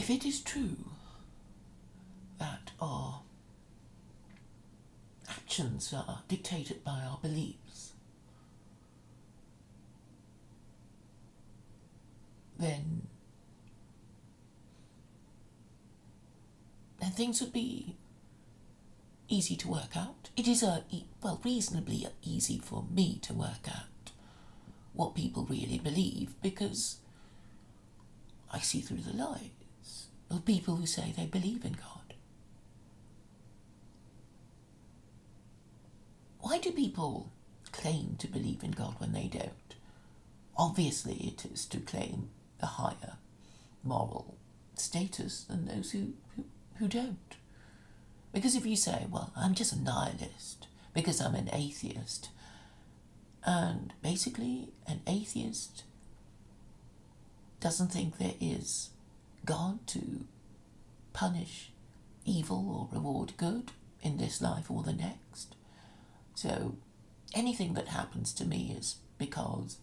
If it is true that our actions are dictated by our beliefs, then things would be easy to work out. It is reasonably easy for me to work out what people really believe, because I see through the lies of people who say they believe in God. Why do people claim to believe in God when they don't? Obviously, it is to claim a higher moral status than those who don't. Because if you say, well, I'm just a nihilist because I'm an atheist, and basically an atheist doesn't think there is God to punish evil or reward good in this life or the next. So anything that happens to me is because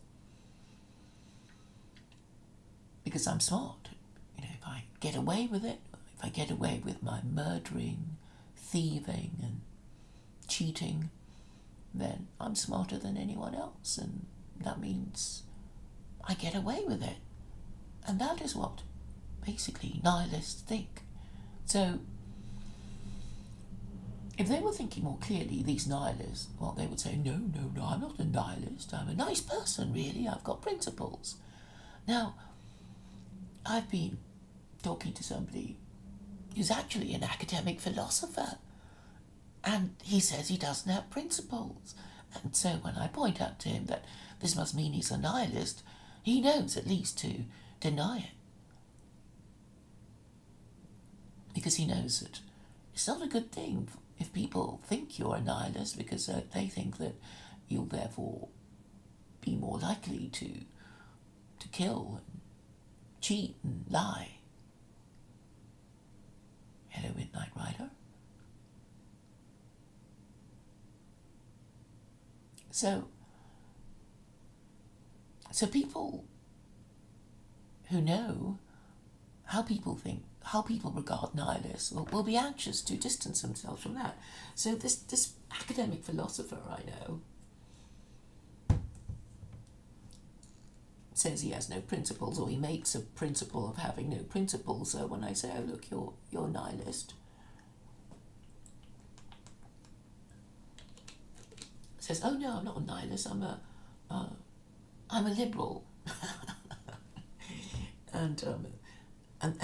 I'm smart. If I get away with it, if I get away with my murdering, thieving and cheating, then I'm smarter than anyone else, and that means I get away with it. And that is what basically nihilists think. So if they were thinking more clearly, these nihilists, well, they would say, no, I'm not a nihilist. I'm a nice person, really. I've got principles. Now, I've been talking to somebody who's actually an academic philosopher, and he says he doesn't have principles. And so when I point out to him that this must mean he's a nihilist, he knows at least to deny it. Because he knows that it's not a good thing if people think you're a nihilist, because they think that you'll therefore be more likely to kill and cheat and lie. Hello, Midnight Rider. So people who know how people think, how people regard nihilists, will be anxious to distance themselves from that. So this academic philosopher I know says he has no principles, or he makes a principle of having no principles. So when I say, oh look, you're a nihilist, says, oh no, I'm not a nihilist, I'm a liberal. and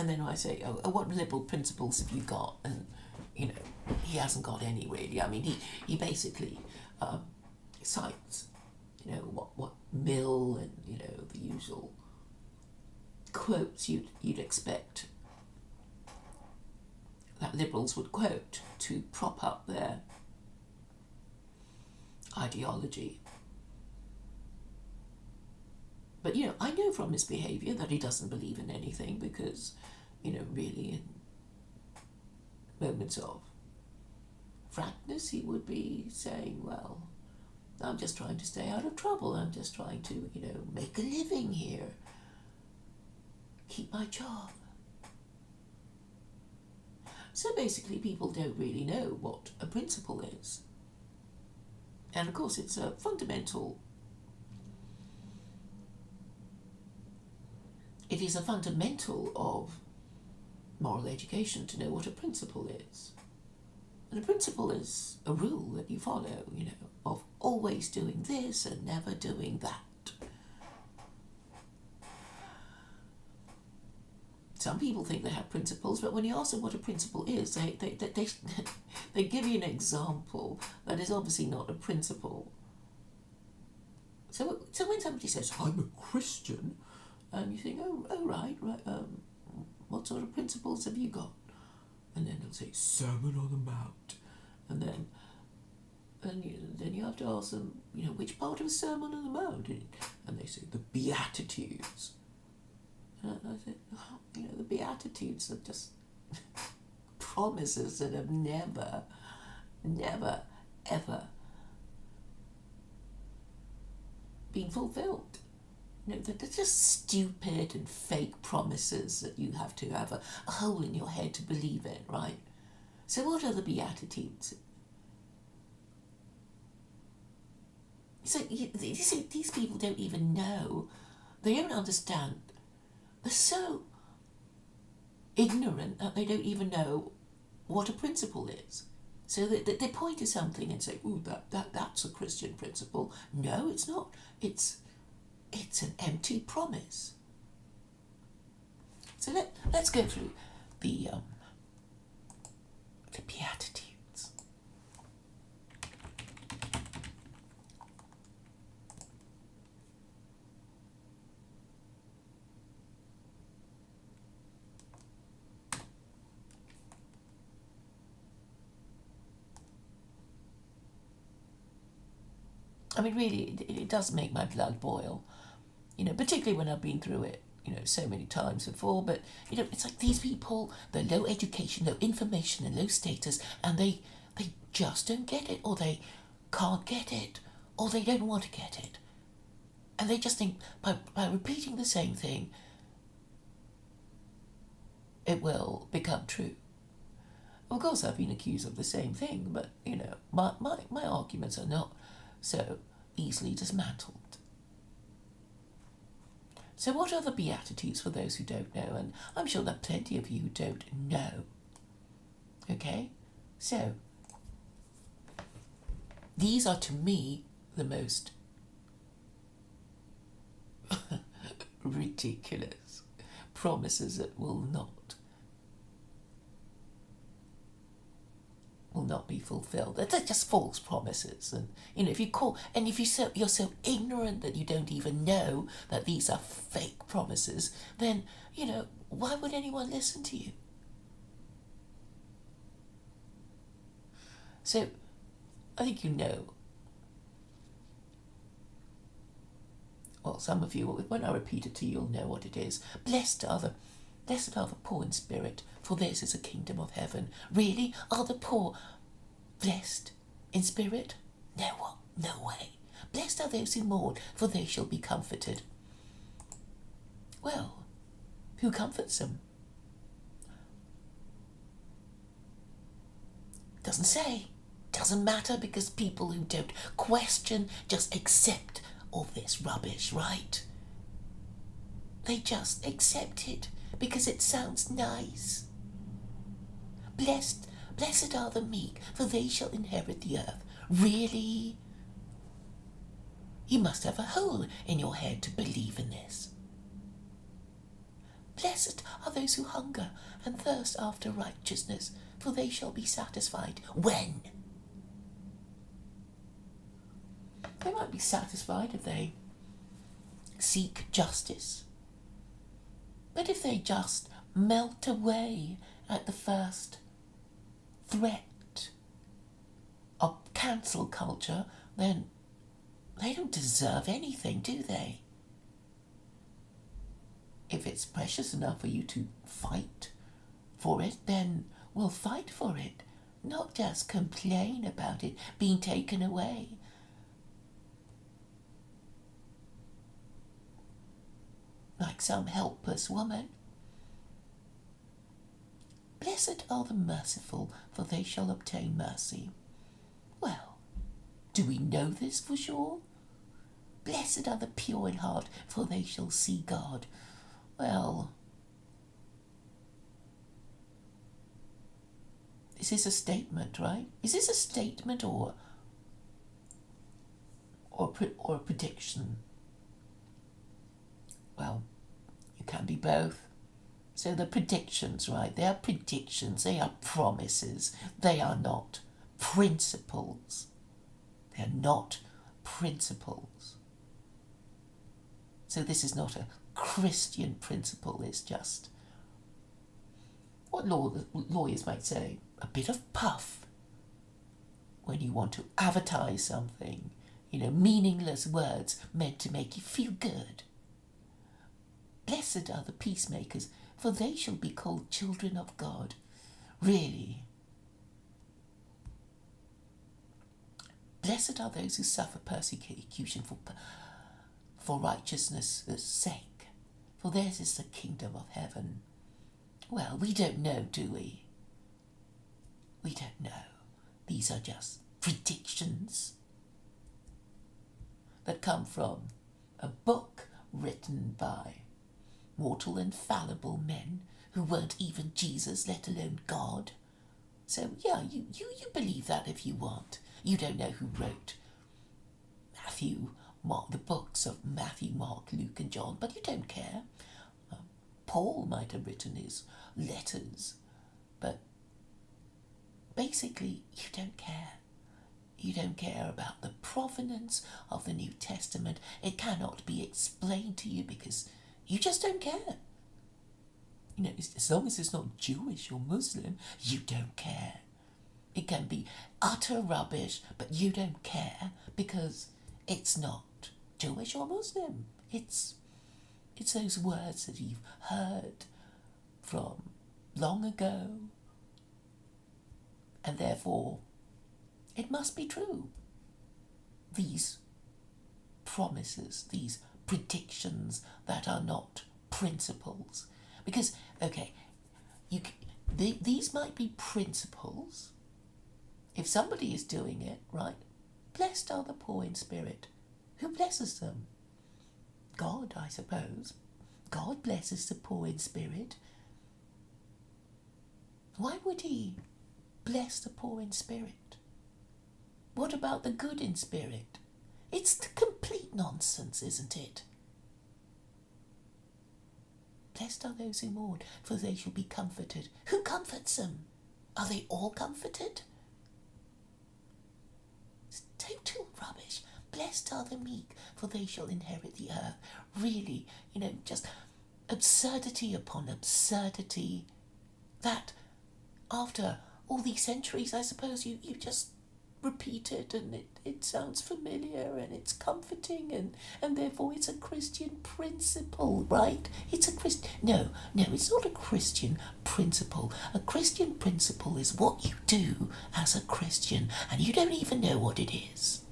then I say, oh, what liberal principles have you got? And he hasn't got any really. I mean, he basically cites what Mill and the usual quotes you'd expect that liberals would quote to prop up their ideology. But I know from his behaviour that he doesn't believe in anything, because really in moments of frankness he would be saying, well, I'm just trying to stay out of trouble, I'm just trying to make a living here, keep my job. So basically people don't really know what a principle is. And of course it's a fundamental, it is a fundamental of moral education to know what a principle is. And a principle is a rule that you follow, of always doing this and never doing that. Some people think they have principles, but when you ask them what a principle is, they give you an example that is obviously not a principle. So when somebody says, I'm a Christian, and you think, oh right, what sort of principles have you got? And then they'll say, Sermon on the Mount. And then you have to ask them, which part of a Sermon on the Mount? And they say, the Beatitudes. And I said, the Beatitudes are just promises that have never, ever been fulfilled. they're just stupid and fake promises that you have to have a hole in your head to believe in, right? So what are the Beatitudes? So these people don't even know. They don't understand. They're so ignorant that they don't even know what a principle is. So they point to something and say, "Ooh, that's a Christian principle." No, it's not. It's an empty promise. So let's go through the Beatitudes. I mean, really, it does make my blood boil, particularly when I've been through it, so many times before. But, it's like these people, they're low education, low information, and low status, and they just don't get it, or they can't get it, or they don't want to get it. And they just think by repeating the same thing, it will become true. Of course, I've been accused of the same thing, but, my arguments are not so easily dismantled. So what are the Beatitudes for those who don't know? And I'm sure there are plenty of you who don't know. Okay? So, these are to me the most ridiculous promises that will not be fulfilled. They're just false promises. And if you're so ignorant that you don't even know that these are fake promises, then why would anyone listen to you? So I think well, some of you, when I repeat it to you, you'll know what it is. Blessed are the poor in spirit, for theirs is the kingdom of heaven. Really? Are the poor blessed in spirit? No way. Blessed are those who mourn, for they shall be comforted. Well, who comforts them? Doesn't say. Doesn't matter, because people who don't question just accept all this rubbish, right? They just accept it because it sounds nice. Blessed are the meek, for they shall inherit the earth. Really? You must have a hole in your head to believe in this. Blessed are those who hunger and thirst after righteousness, for they shall be satisfied. When? They might be satisfied if they seek justice. But if they just melt away at the first threat of cancel culture, then they don't deserve anything, do they? If it's precious enough for you to fight for it, then we'll fight for it, not just complain about it being taken away. Like some helpless woman. Blessed are the merciful, for they shall obtain mercy. Well, do we know this for sure? Blessed are the pure in heart, for they shall see God. Well, is this a statement, right? Is this a statement or a prediction? Well, it can be both. So the predictions, right? They are predictions. They are promises. They are not principles. They are not principles. So this is not a Christian principle. It's just what lawyers might say, a bit of puff when you want to advertise something. Meaningless words meant to make you feel good. Blessed are the peacemakers, for they shall be called children of God. Really? Blessed are those who suffer persecution for righteousness' sake, for theirs is the kingdom of heaven. Well, we don't know, do we? We don't know. These are just predictions that come from a book written by mortal and fallible men who weren't even Jesus, let alone God. So, yeah, you believe that if you want. You don't know who wrote Matthew, Mark, the books of Matthew, Mark, Luke and John, but you don't care. Paul might have written his letters, but basically you don't care. You don't care about the provenance of the New Testament. It cannot be explained to you because you just don't care. You know, as long as it's not Jewish or Muslim, you don't care. It can be utter rubbish, but you don't care because it's not Jewish or Muslim. It's those words that you've heard from long ago, and therefore it must be true. These promises, these predictions that are not principles. Because, okay, these might be principles if somebody is doing it, right? Blessed are the poor in spirit. Who blesses them? God, I suppose. God blesses the poor in spirit. Why would he bless the poor in spirit? What about the good in spirit? It's complete nonsense, isn't it? Blessed are those who mourn, for they shall be comforted. Who comforts them? Are they all comforted? It's total rubbish. Blessed are the meek, for they shall inherit the earth. Really, just absurdity upon absurdity. That after all these centuries, I suppose you just repeat it and it sounds familiar and it's comforting and therefore it's a Christian principle, right? It's a No, it's not a Christian principle. A Christian principle is what you do as a Christian and you don't even know what it is.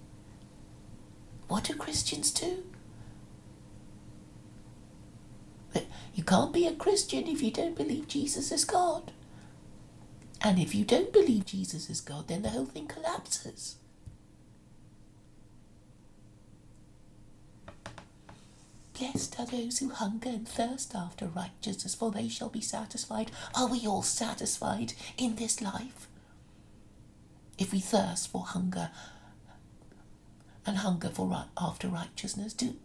What do Christians do? You can't be a Christian if you don't believe Jesus is God. And if you don't believe Jesus is God, then the whole thing collapses. Blessed are those who hunger and thirst after righteousness, for they shall be satisfied. Are we all satisfied in this life? If we thirst for hunger and hunger for after righteousness, do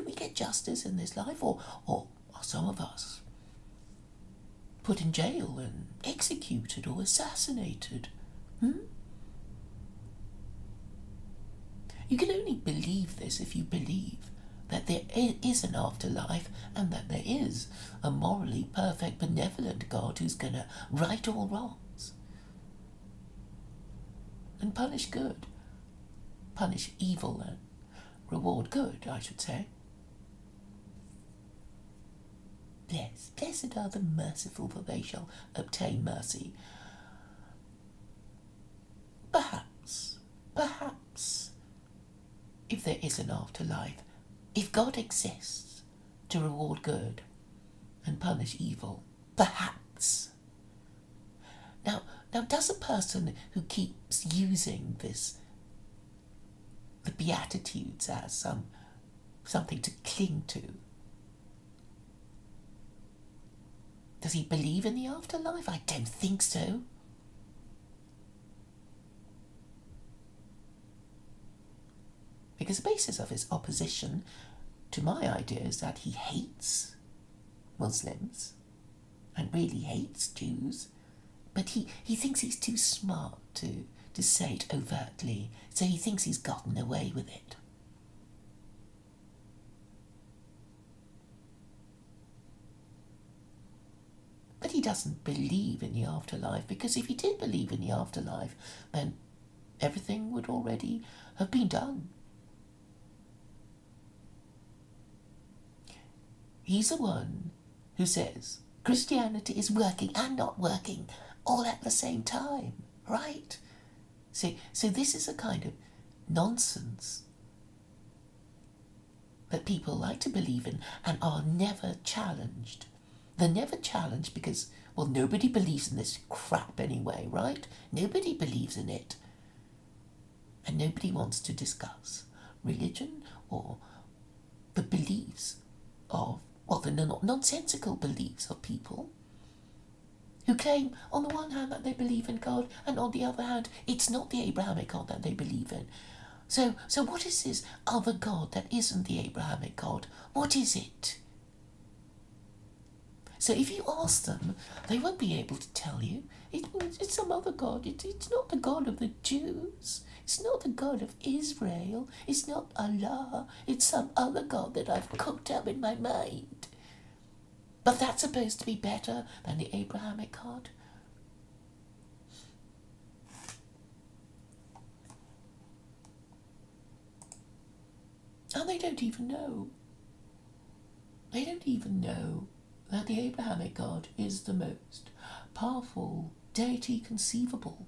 we get justice in this life, or are some of us put in jail and executed or assassinated? You can only believe this if you believe that there is an afterlife and that there is a morally perfect, benevolent God who's going to right all wrongs and punish evil and reward good, I should say. Blessed are the merciful, for they shall obtain mercy. Perhaps, if there is an afterlife, if God exists to reward good and punish evil, perhaps. Now does a person who keeps using the Beatitudes as something to cling to, does he believe in the afterlife? I don't think so. Because the basis of his opposition to my idea is that he hates Muslims and really hates Jews, but he thinks he's too smart to say it overtly, so he thinks he's gotten away with it. But he doesn't believe in the afterlife, because if he did believe in the afterlife, then everything would already have been done. He's the one who says Christianity is working and not working all at the same time, right? So this is a kind of nonsense that people like to believe in and are never challenged. They're never challenged because, well, nobody believes in this crap anyway, right? Nobody believes in it. And nobody wants to discuss religion or the beliefs of, well, the nonsensical beliefs of people who claim, on the one hand, that they believe in God, and on the other hand, it's not the Abrahamic God that they believe in. So what is this other God that isn't the Abrahamic God? What is it? So if you ask them, they won't be able to tell you. It's some other God. It's not the God of the Jews. It's not the God of Israel. It's not Allah. It's some other God that I've cooked up in my mind. But that's supposed to be better than the Abrahamic God. And they don't even know. They don't even know that the Abrahamic God is the most powerful deity conceivable.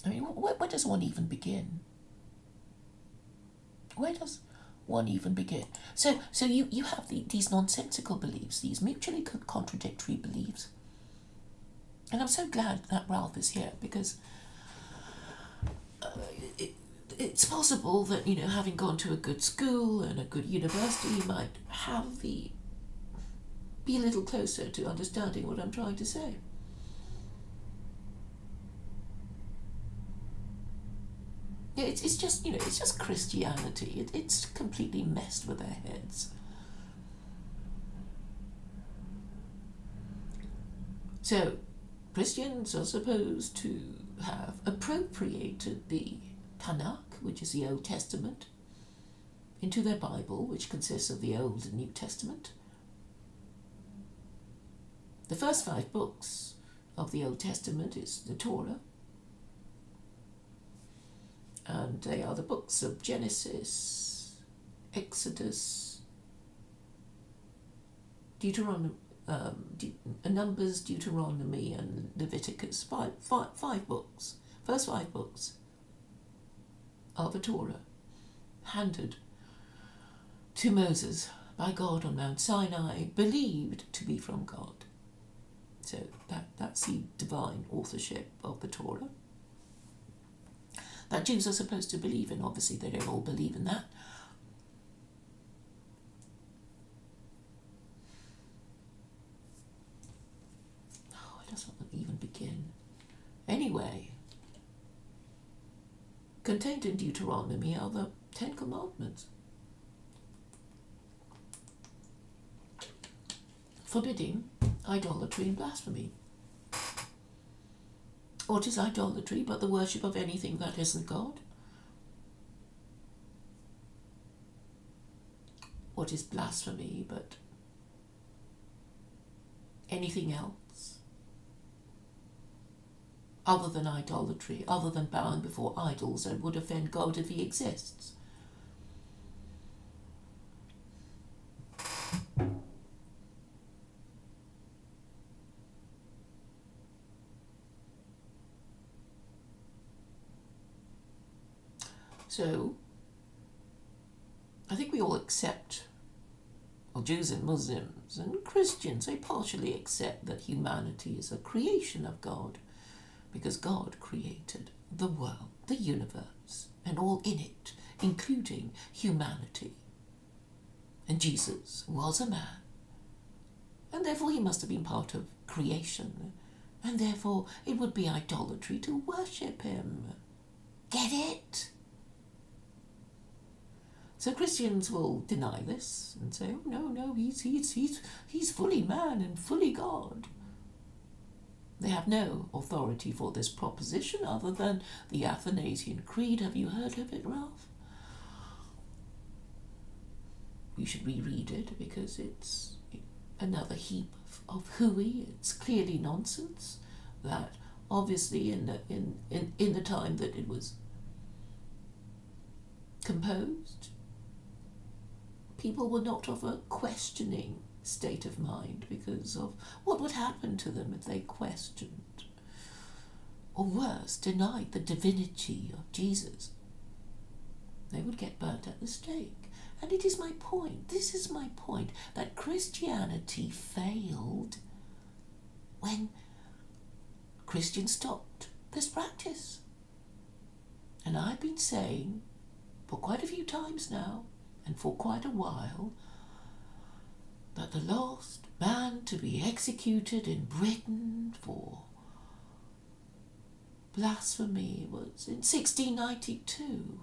I mean, where does one even begin? Where does one even begin? So you have these nonsensical beliefs, these mutually contradictory beliefs. And I'm so glad that Ralph is here, because it's possible that, having gone to a good school and a good university, you might be a little closer to understanding what I'm trying to say. It's just Christianity. It's completely messed with their heads. So, Christians are supposed to have appropriated the Tanakh, which is the Old Testament, into their Bible, which consists of the Old and New Testament. The first 5 books of the Old Testament is the Torah, and they are the books of Genesis, Exodus, Deuteronomy, Numbers, Deuteronomy, and Leviticus. Five books. First 5 books are the Torah, handed to Moses by God on Mount Sinai, believed to be from God. So that's the divine authorship of the Torah that Jews are supposed to believe in. Obviously, they don't all believe in that. Oh, it doesn't even begin. Anyway, contained in Deuteronomy are the 10 Commandments, forbidding idolatry and blasphemy. What is idolatry but the worship of anything that isn't God? What is blasphemy but anything else other than idolatry, other than bowing before idols that would offend God if he exists? So, I think we all accept, well, Jews and Muslims and Christians, they partially accept that humanity is a creation of God, because God created the world, the universe, and all in it, including humanity. And Jesus was a man, and therefore he must have been part of creation, and therefore it would be idolatry to worship him. Get it? So Christians will deny this and say, oh, no, he's fully man and fully God. They have no authority for this proposition other than the Athanasian Creed. Have you heard of it, Ralph? You should reread it, because it's another heap of hooey. It's clearly nonsense. That obviously in the time that it was composed, people were not of a questioning state of mind because of what would happen to them if they questioned, or worse, denied the divinity of Jesus. They would get burnt at the stake. And it is my point, this is my point, that Christianity failed when Christians stopped this practice. And I've been saying for quite a few times now, and for quite a while, that the last man to be executed in Britain for blasphemy was in 1692.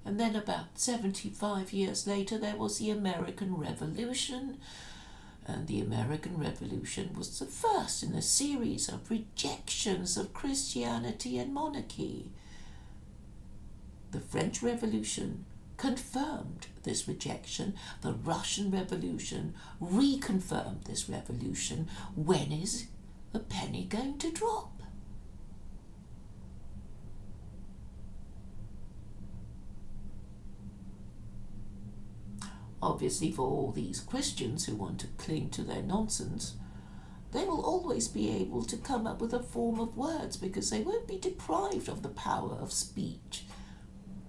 And then about 75 years later, there was the American Revolution. And the American Revolution was the first in a series of rejections of Christianity and monarchy. The French Revolution confirmed this rejection. The Russian Revolution reconfirmed this revolution. When is the penny going to drop? Obviously, for all these Christians who want to cling to their nonsense, they will always be able to come up with a form of words because they won't be deprived of the power of speech.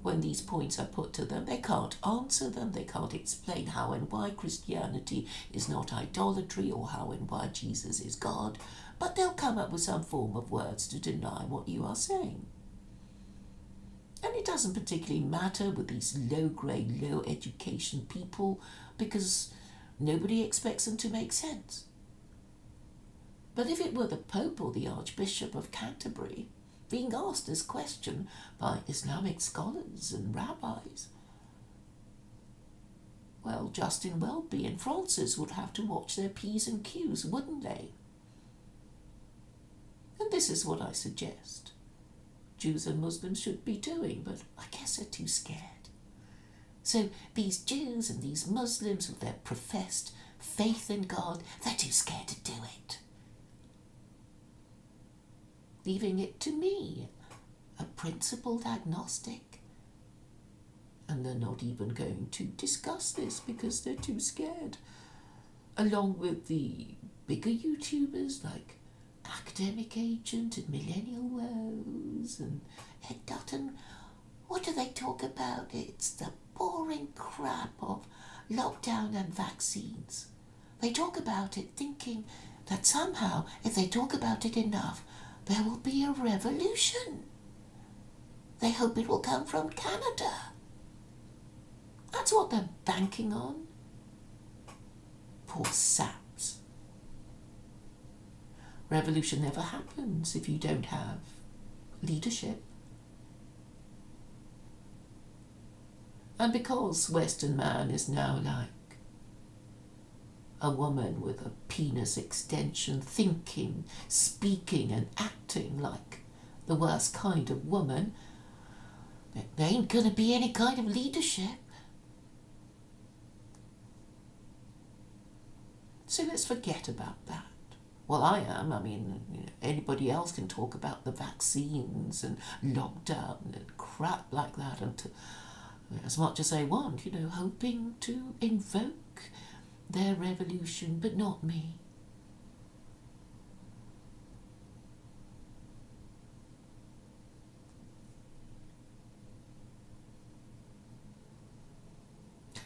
When these points are put to them, they can't answer them, they can't explain how and why Christianity is not idolatry or how and why Jesus is God, but they'll come up with some form of words to deny what you are saying. And it doesn't particularly matter with these low-grade, low-education people because nobody expects them to make sense. But if it were the Pope or the Archbishop of Canterbury being asked this question by Islamic scholars and rabbis, well, Justin Welby and Francis would have to watch their P's and Q's, wouldn't they? And this is what I suggest Jews and Muslims should be doing, but I guess they're too scared. So these Jews and these Muslims with their professed faith in God, they're too scared to do it. Leaving it to me, a principled agnostic. And they're not even going to discuss this because they're too scared. Along with the bigger YouTubers like Academic Agent and Millennial Woes and Ed Dutton, what do they talk about? It's the boring crap of lockdown and vaccines. They talk about it thinking that somehow, if they talk about it enough, there will be a revolution. They hope it will come from Canada. That's what they're banking on. Poor saps. Revolution never happens if you don't have leadership. And because Western man is now like a woman with a penis extension, thinking, speaking and acting like the worst kind of woman, there ain't going to be any kind of leadership. So let's forget about that. Well, I am. I mean, anybody else can talk about the vaccines and lockdown and crap like that until, as much as they want, hoping to invoke their revolution, but not me.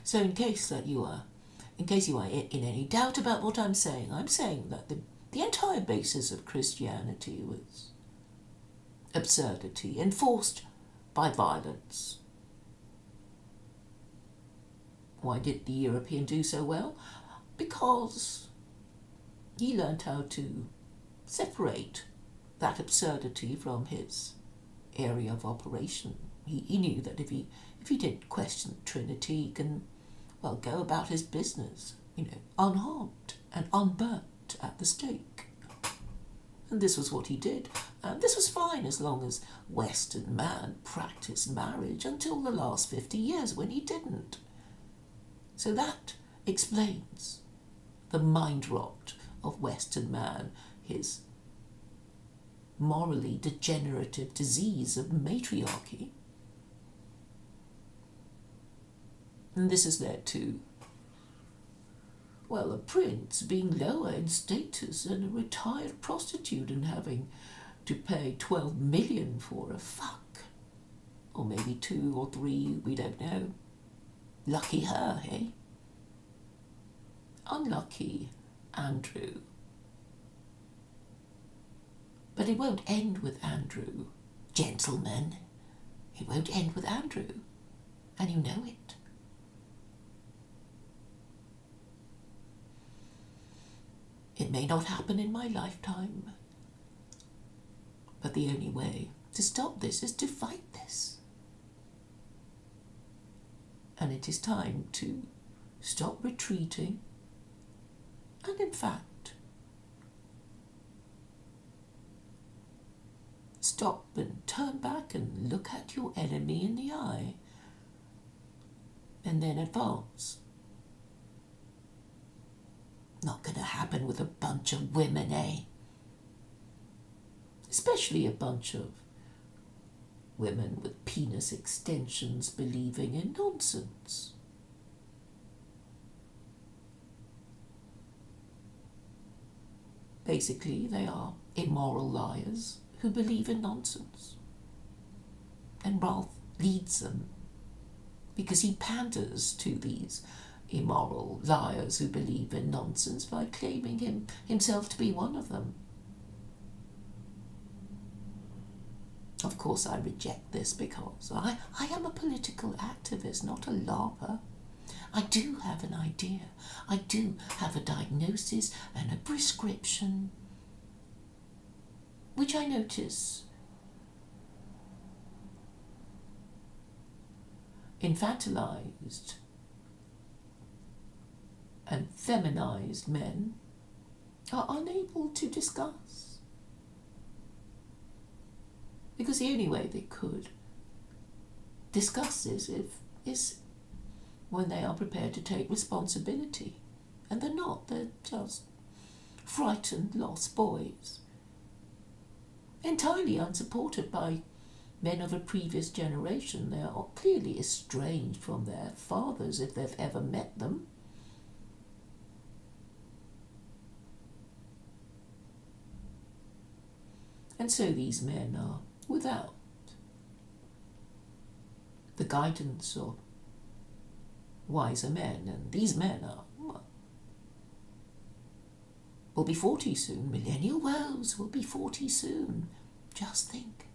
So in case you are in any doubt about what I'm saying that the entire basis of Christianity was absurdity enforced by violence. Why did the European do so well? Because he learned how to separate that absurdity from his area of operation. He knew that if he didn't question the Trinity, he can, go about his business, unharmed and unburnt at the stake. And this was what he did. And this was fine as long as Western man practiced marriage until the last 50 years when he didn't. So that explains the mind rot of Western man, his morally degenerative disease of matriarchy. And this has led to, a prince being lower in status than a retired prostitute and having to pay 12 million for a fuck. Or maybe 2 or 3, we don't know. Lucky her, eh? Unlucky Andrew. But it won't end with Andrew, gentlemen. It won't end with Andrew, and you know it. It may not happen in my lifetime, but the only way to stop this is to fight this. And it is time to stop retreating and, in fact, stop and turn back and look at your enemy in the eye and then advance. Not going to happen with a bunch of women, eh? Especially a bunch of women with penis extensions believing in nonsense. Basically, they are immoral liars who believe in nonsense. And Ralph leads them because he panders to these immoral liars who believe in nonsense by claiming himself to be one of them. Of course, I reject this because I am a political activist, not a LARPer. I do have an idea. I do have a diagnosis and a prescription, which I notice infantilized and feminized men are unable to discuss. Because the only way they could discuss this is when they are prepared to take responsibility. And they're not. They're just frightened, lost boys. Entirely unsupported by men of a previous generation. They are clearly estranged from their fathers if they've ever met them. And so these men are without the guidance of wiser men, and these men will be 40 soon. Millennial woes will be 40 soon. Just think.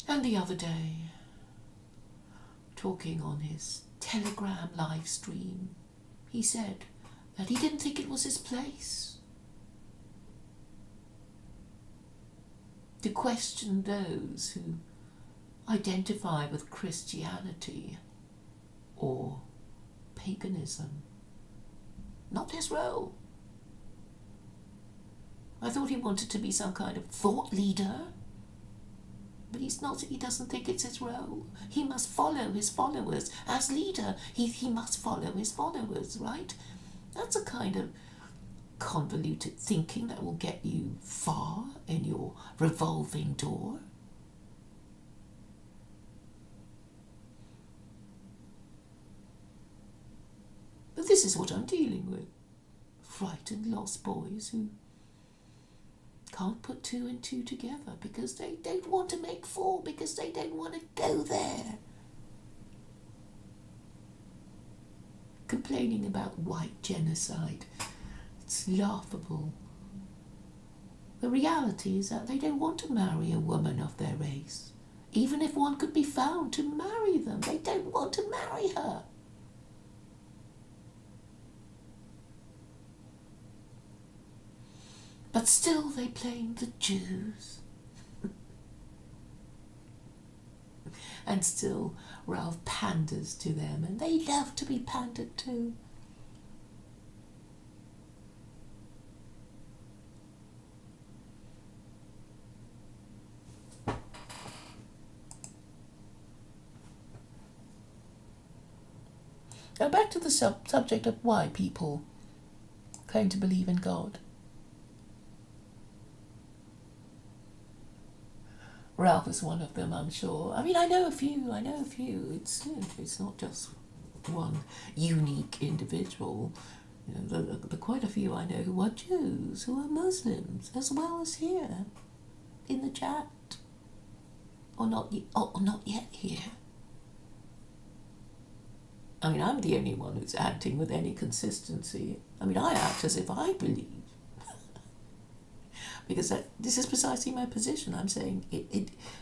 And the other day, talking on his Telegram live stream, he said that he didn't think it was his place to question those who identify with Christianity or paganism. Not his role. I thought he wanted to be some kind of thought leader, but he's not. He doesn't think it's his role. He must follow his followers. As leader, he must follow his followers, right? That's a kind of convoluted thinking that will get you far in your revolving door. But this is what I'm dealing with. Frightened, lost boys who can't put 2 and 2 together because they don't want to make 4, because they don't want to go there. Complaining about white genocide. It's laughable. The reality is that they don't want to marry a woman of their race. Even if one could be found to marry them, they don't want to marry her. But still they blame the Jews. And still Ralph panders to them, and they love to be pandered to. Now back to the subject of why people claim to believe in God. Ralph is one of them, I'm sure. I mean, I know a few. It's not just one unique individual. You know, the quite a few I know who are Jews, who are Muslims, as well as here in the chat, or not yet here. I mean, I'm the only one who's acting with any consistency. I mean, I act as if I believe. Because this is precisely my position. I'm saying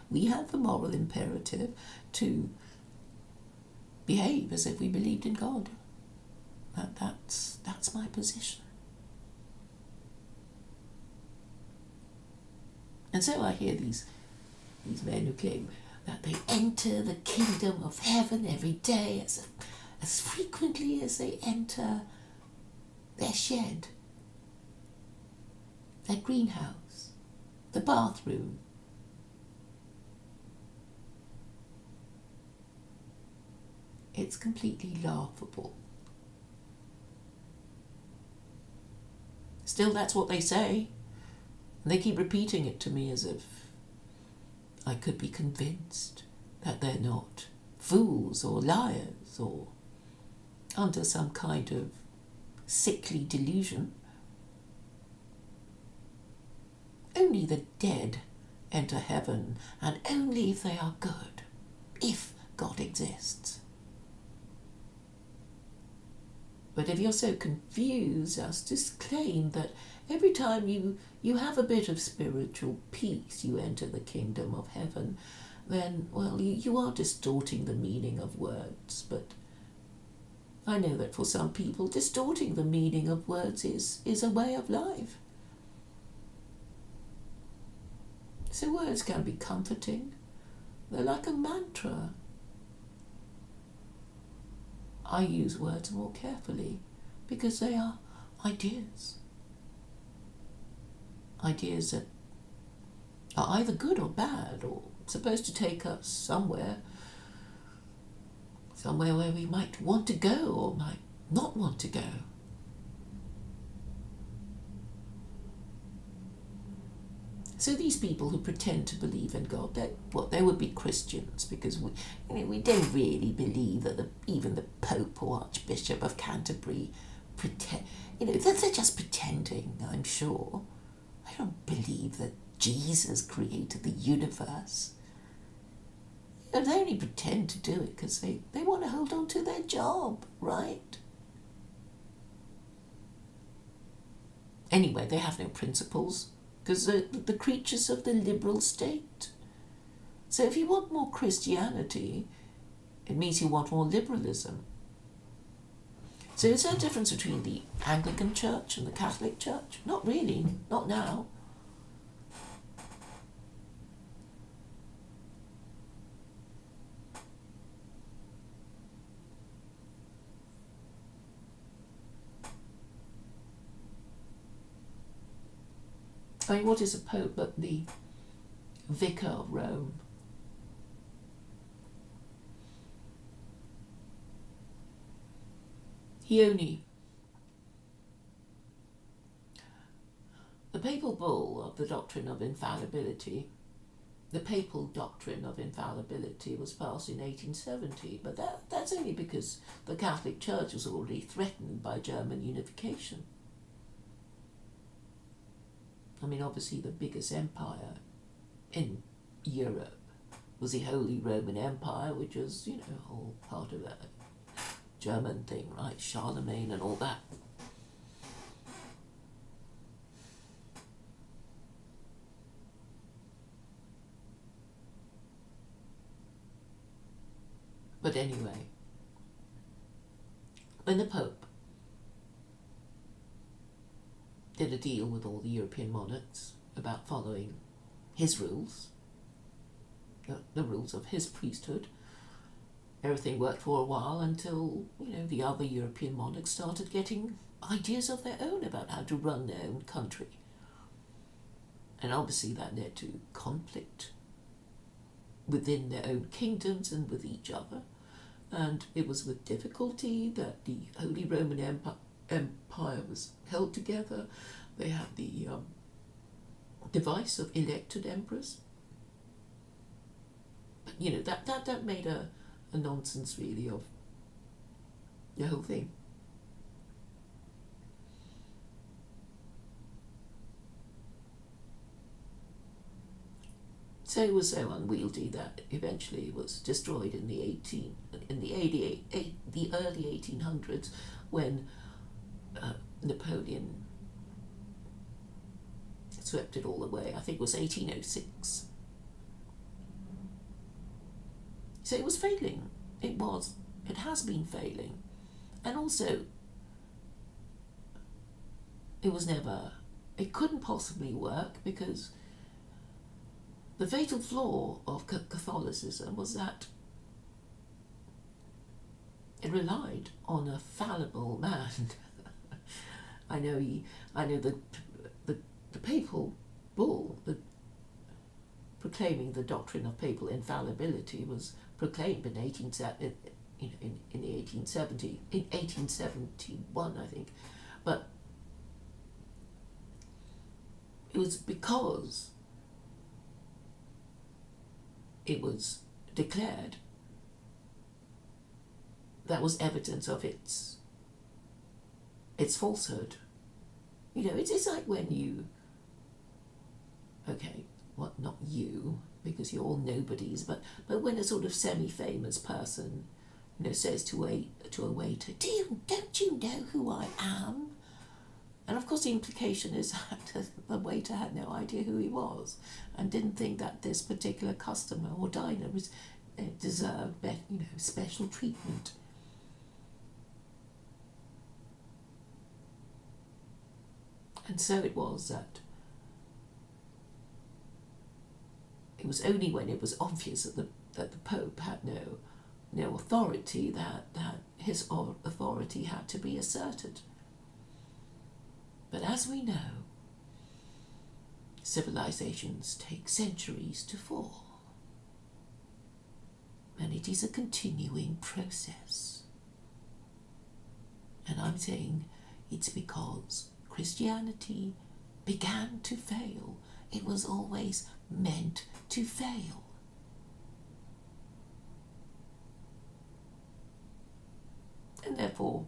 we have the moral imperative to behave as if we believed in God. That's my position. And so I hear these men who claim that they enter the kingdom of heaven every day as frequently as they enter their shed, their greenhouse, the bathroom. It's completely laughable. Still, that's what they say. And they keep repeating it to me as if I could be convinced that they're not fools or liars or under some kind of sickly delusion. Only the dead enter heaven, and only if they are good, if God exists. But if you're so confused as to claim that every time you have a bit of spiritual peace, you enter the kingdom of heaven, then, well, you are distorting the meaning of words. But I know that for some people, distorting the meaning of words is a way of life. So words can be comforting. They're like a mantra. I use words more carefully because they are ideas. Ideas that are either good or bad, or supposed to take us somewhere where we might want to go or might not want to go. So these people who pretend to believe in God, they would be Christians, because we don't really believe that even the Pope or Archbishop of Canterbury pretend. They're just pretending, I'm sure. I don't believe that Jesus created the universe. They only pretend to do it because they want to hold on to their job, right? Anyway, they have no principles, because they're the creatures of the liberal state. So if you want more Christianity, it means you want more liberalism. So is there a difference between the Anglican Church and the Catholic Church? Not really, not now. I mean, what is a pope but the vicar of Rome? The papal bull of the doctrine of infallibility, the papal doctrine of infallibility was passed in 1870, but that's only because the Catholic Church was already threatened by German unification. I mean, obviously the biggest empire in Europe was the Holy Roman Empire, which was, all part of that German thing, right? Charlemagne and all that. But anyway, when the Pope did a deal with all the European monarchs about following his rules, the rules of his priesthood, everything worked for a while until, the other European monarchs started getting ideas of their own about how to run their own country. And obviously that led to conflict within their own kingdoms and with each other. And it was with difficulty that the Holy Roman Empire was held together. They had the device of elected emperors. But, that made a nonsense, really, of the whole thing. So it was so unwieldy that eventually it was destroyed in the early 1800s when Napoleon swept it all away. I think it was 1806. So it was failing. It has been failing. And also, it couldn't possibly work because the fatal flaw of Catholicism was that it relied on a fallible man. I know the papal bull proclaiming the doctrine of papal infallibility was proclaimed in 1871, I think, but it was because it was declared that was evidence of its falsehood. It's like when you, not you, because you're all nobodies, but when a sort of semi-famous person, says to a waiter, don't you know who I am? And of course the implication is that the waiter had no idea who he was and didn't think that this particular customer or diner deserved special treatment. And so it was that it was only when it was obvious that the Pope had no authority that his authority had to be asserted. But as we know, civilizations take centuries to fall, and it is a continuing process. And I'm saying it's because Christianity began to fail. It was always meant to fail. And therefore,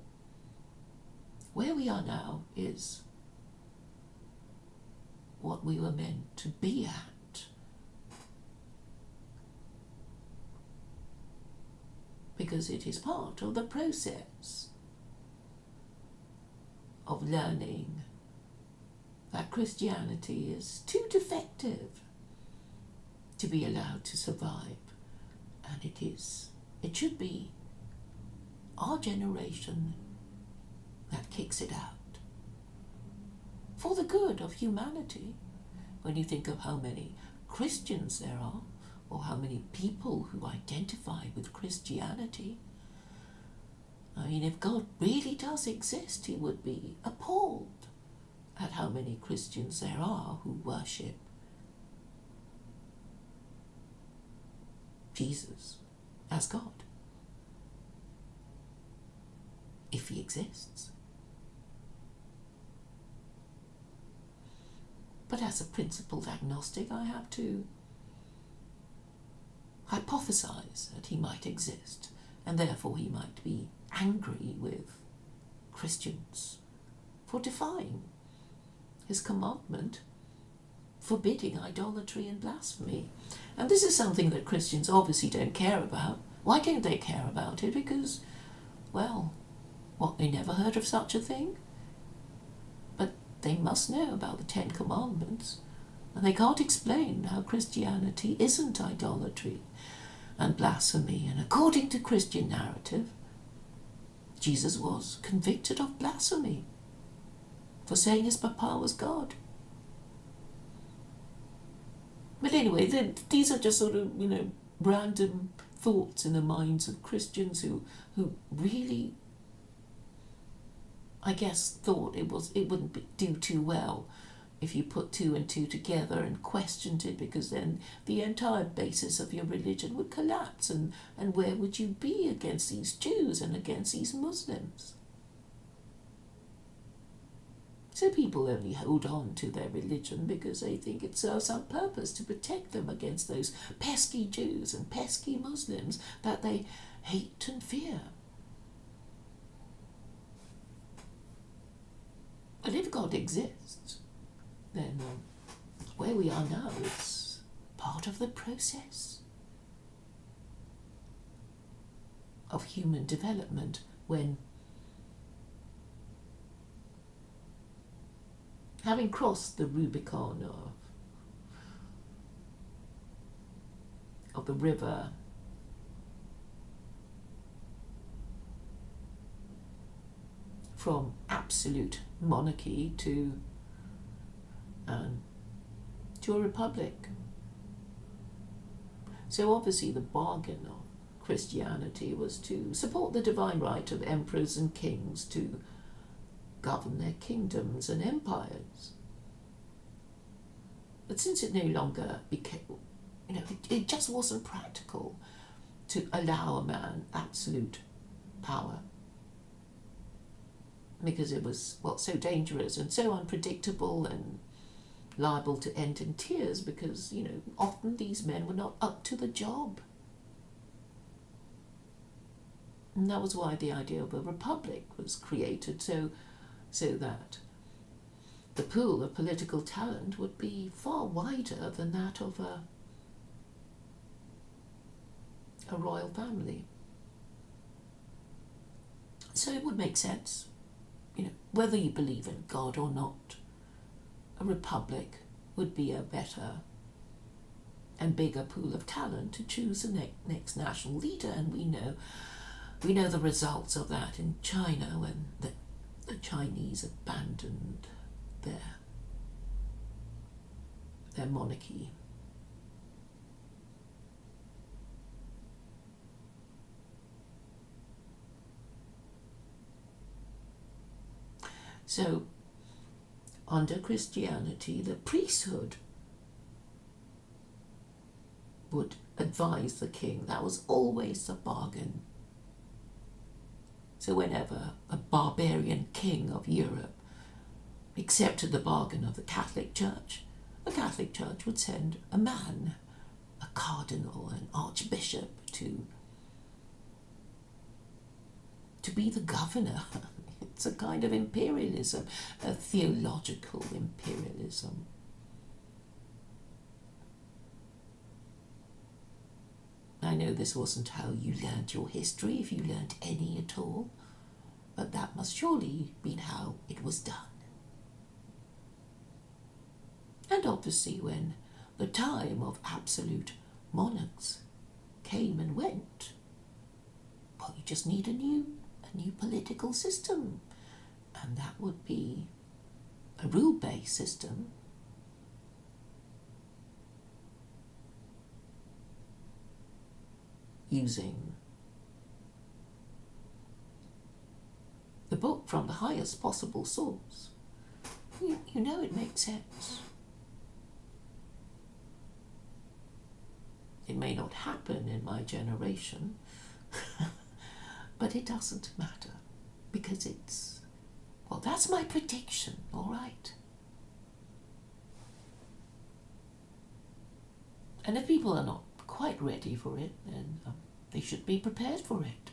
where we are now is what we were meant to be at. Because it is part of the process of learning that Christianity is too defective to be allowed to survive. And it should be our generation that kicks it out. For the good of humanity. When you think of how many Christians there are, or how many people who identify with Christianity, if God really does exist, he would be appalled at how many Christians there are who worship Jesus as God, if he exists. But as a principled agnostic, I have to hypothesize that he might exist, and therefore he might be angry with Christians for defying his commandment forbidding idolatry and blasphemy. And this is something that Christians obviously don't care about. Why don't they care about it? Because, they never heard of such a thing? But they must know about the Ten Commandments, and they can't explain how Christianity isn't idolatry and blasphemy. And according to Christian narrative, Jesus was convicted of blasphemy for saying his papa was God. But anyway, these are just sort of, random thoughts in the minds of Christians who really, I guess, thought it wouldn't do too well if you put two and two together and questioned it, because then the entire basis of your religion would collapse, and where would you be against these Jews and against these Muslims? So people only hold on to their religion because they think it serves some purpose to protect them against those pesky Jews and pesky Muslims that they hate and fear. But if God exists, then where we are now is part of the process of human development when, having crossed the Rubicon of the river, from absolute monarchy to a republic. So obviously the bargain of Christianity was to support the divine right of emperors and kings to govern their kingdoms and empires. But since it no longer became, it just wasn't practical to allow a man absolute power, because it was, so dangerous and so unpredictable and liable to end in tears, because, often these men were not up to the job. And that was why the idea of a republic was created, so that the pool of political talent would be far wider than that of a royal family. So it would make sense, whether you believe in God or not, a republic would be a better and bigger pool of talent to choose the next national leader. And we know the results of that in China, when the Chinese abandoned their monarchy. So, under Christianity, the priesthood would advise the king. That was always the bargain. So whenever a barbarian king of Europe accepted the bargain of the Catholic Church, the Catholic Church would send a man, a cardinal, an archbishop, to be the governor. It's a kind of imperialism, a theological imperialism. I know this wasn't how you learned your history, if you learned any at all, but that must surely have been how it was done. And obviously when the time of absolute monarchs came and went, you just need a new political system, and that would be a rule-based system. Using the book from the highest possible source. It makes sense. It may not happen in my generation, but it doesn't matter, because that's my prediction, all right? And if people are not quite ready for it, then they should be prepared for it.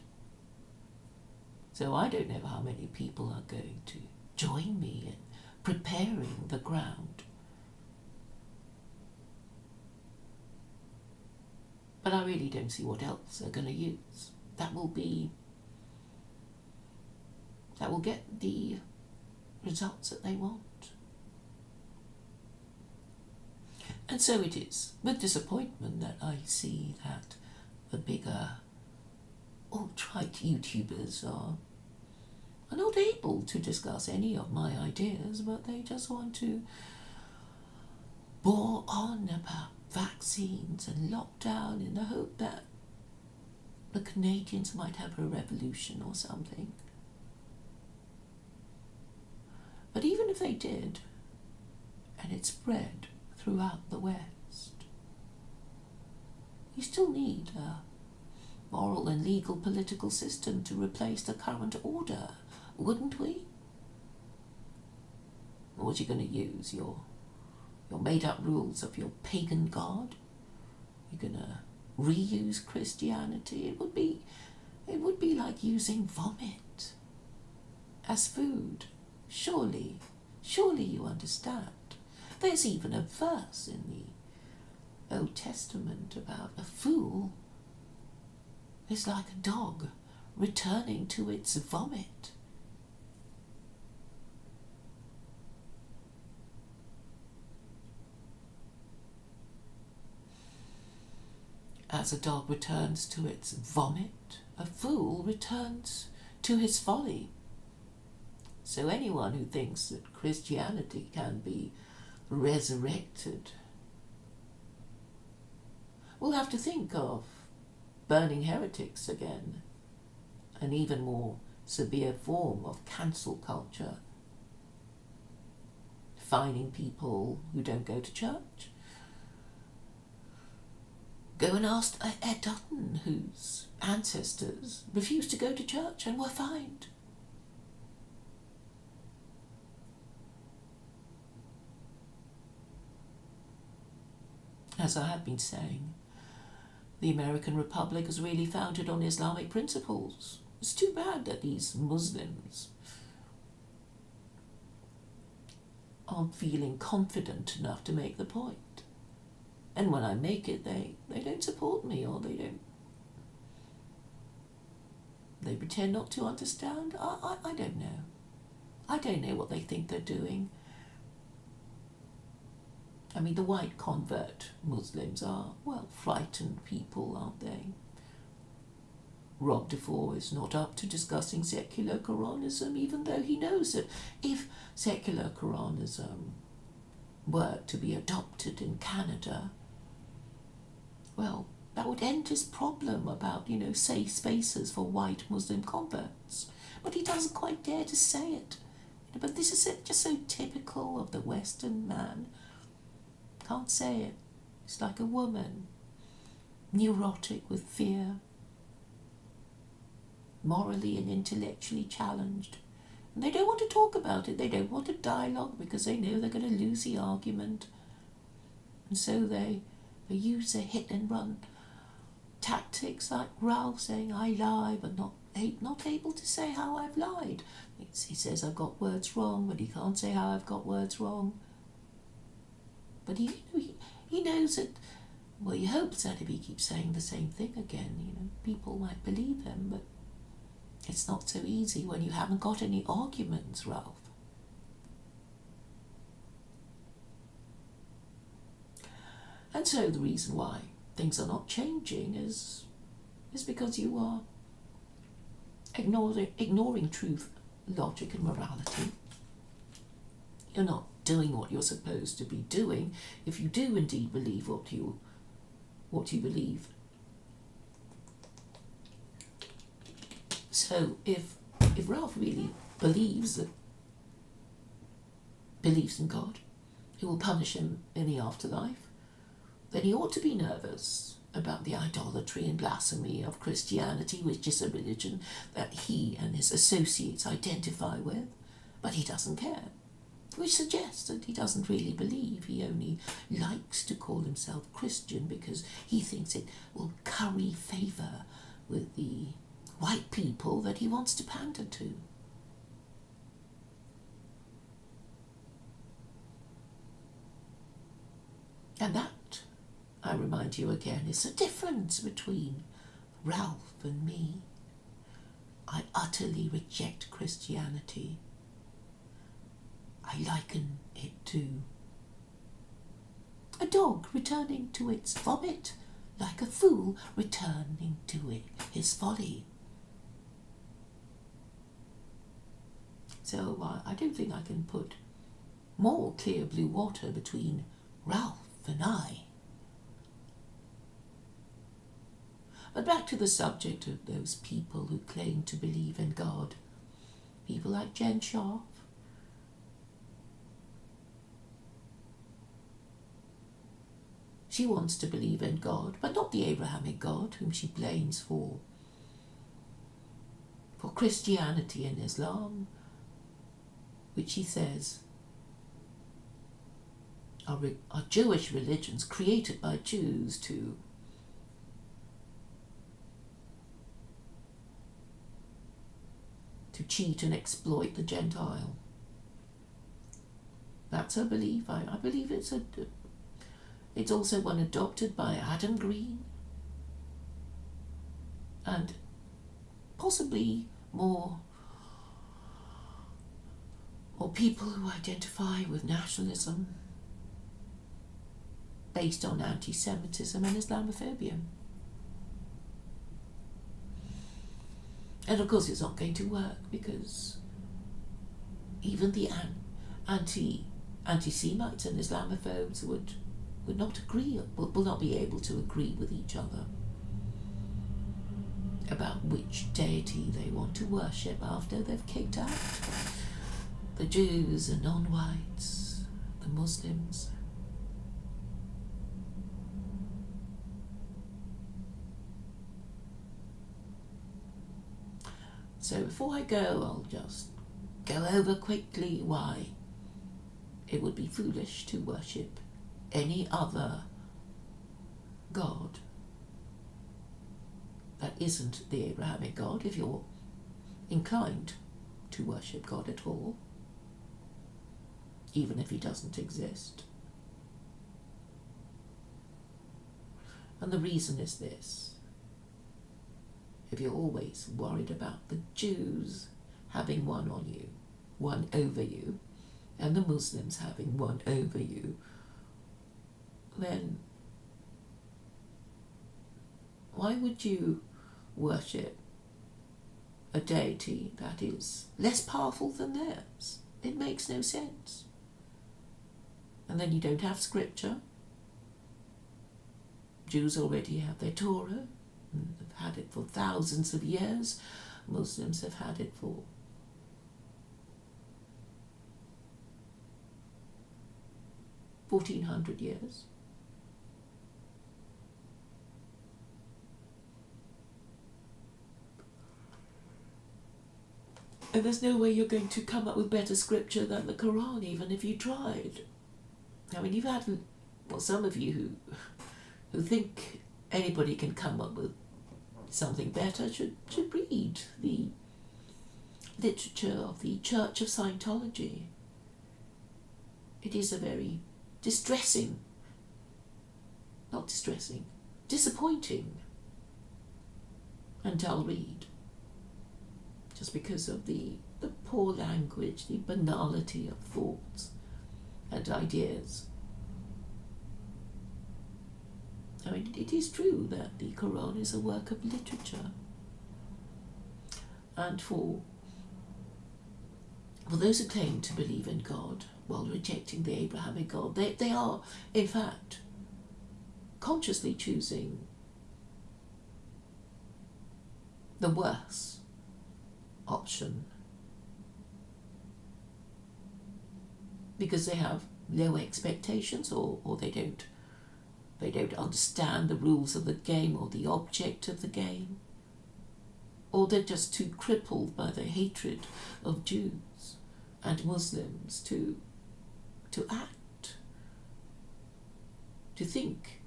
So I don't know how many people are going to join me in preparing the ground. But I really don't see what else they're going to use. That will get the results that they want. And so it is with disappointment that I see that the bigger alt-right YouTubers are not able to discuss any of my ideas, but they just want to bore on about vaccines and lockdown in the hope that the Canadians might have a revolution or something. But even if they did, and it spread throughout the West, you still need a moral and legal political system to replace the current order, wouldn't we? Or was you going to use your made-up rules of your pagan god? You're going to reuse Christianity? It would be like using vomit as food. Surely you understand. There's even a verse in Old Testament about a fool is like a dog returning to its vomit. As a dog returns to its vomit, a fool returns to his folly. So anyone who thinks that Christianity can be resurrected will have to think of burning heretics again, an even more severe form of cancel culture, fining people who don't go to church. Go and ask Ed Dutton, whose ancestors refused to go to church and were fined. As I have been saying, the American Republic is really founded on Islamic principles. It's too bad that these Muslims aren't feeling confident enough to make the point. And when I make it, they don't support me, or they pretend not to understand. I don't know. I don't know what they think they're doing. I mean, the white convert Muslims are, well, frightened people, aren't they? Rob DeFore is not up to discussing secular Quranism, even though he knows that if secular Quranism were to be adopted in Canada, well, that would end his problem about, safe spaces for white Muslim converts. But he doesn't quite dare to say it. But this is just so typical of the Western man. Can't say it. It's like a woman, neurotic with fear, morally and intellectually challenged. And they don't want to talk about it. They don't want a dialogue because they know they're going to lose the argument. And so they use their hit and run tactics, like Ralph saying, I lie, but not able to say how I've lied. He says I've got words wrong, but he can't say how I've got words wrong. But he knows that, well, he hopes that if he keeps saying the same thing again, people might believe him, but it's not so easy when you haven't got any arguments, Ralph. And so the reason why things are not changing is because you are ignoring truth, logic and morality. You're not doing what you're supposed to be doing if you do indeed believe what you believe. So if Ralph really believes in God, who will punish him in the afterlife, then he ought to be nervous about the idolatry and blasphemy of Christianity, which is a religion that he and his associates identify with, but he doesn't care, which suggests that he doesn't really believe. He only likes to call himself Christian because he thinks it will curry favour with the white people that he wants to pander to. And that, I remind you again, is the difference between Ralph and me. I utterly reject Christianity. I liken it to a dog returning to its vomit, like a fool returning to his folly. So I don't think I can put more clear blue water between Ralph and I. But back to the subject of those people who claim to believe in God. People like Jen Scharf. She wants to believe in God, but not the Abrahamic God, whom she blames for Christianity and Islam, which she says are Jewish religions created by Jews to cheat and exploit the Gentile. That's her belief. I believe it's It's also one adopted by Adam Green and possibly more people who identify with nationalism based on anti-Semitism and Islamophobia. And of course it's not going to work because even the anti-Semites and Islamophobes would not agree, will not be able to agree with each other about which deity they want to worship after they've kicked out the Jews, the non-whites, the Muslims. So before I go, I'll just go over quickly why it would be foolish to worship any other God that isn't the Abrahamic God, if you're inclined to worship God at all, even if he doesn't exist. And the reason is this: if you're always worried about the Jews having one on you, one over you, and the Muslims having one over you, then why would you worship a deity that is less powerful than theirs? It makes no sense. And then you don't have scripture. Jews already have their Torah, and they've had it for thousands of years. Muslims have had it for $1,400 years. And there's no way you're going to come up with better scripture than the Quran, even if you tried. I mean, you've had, well, some of you who think anybody can come up with something better should read the literature of the Church of Scientology. It is a very disappointing and dull read, just because of the poor language, the banality of thoughts and ideas. I mean, it is true that the Quran is a work of literature, and for those who claim to believe in God while rejecting the Abrahamic God, they are, in fact, consciously choosing the worse option, because they have low expectations, or they don't understand the rules of the game or the object of the game, or they're just too crippled by the hatred of Jews and Muslims to act, to think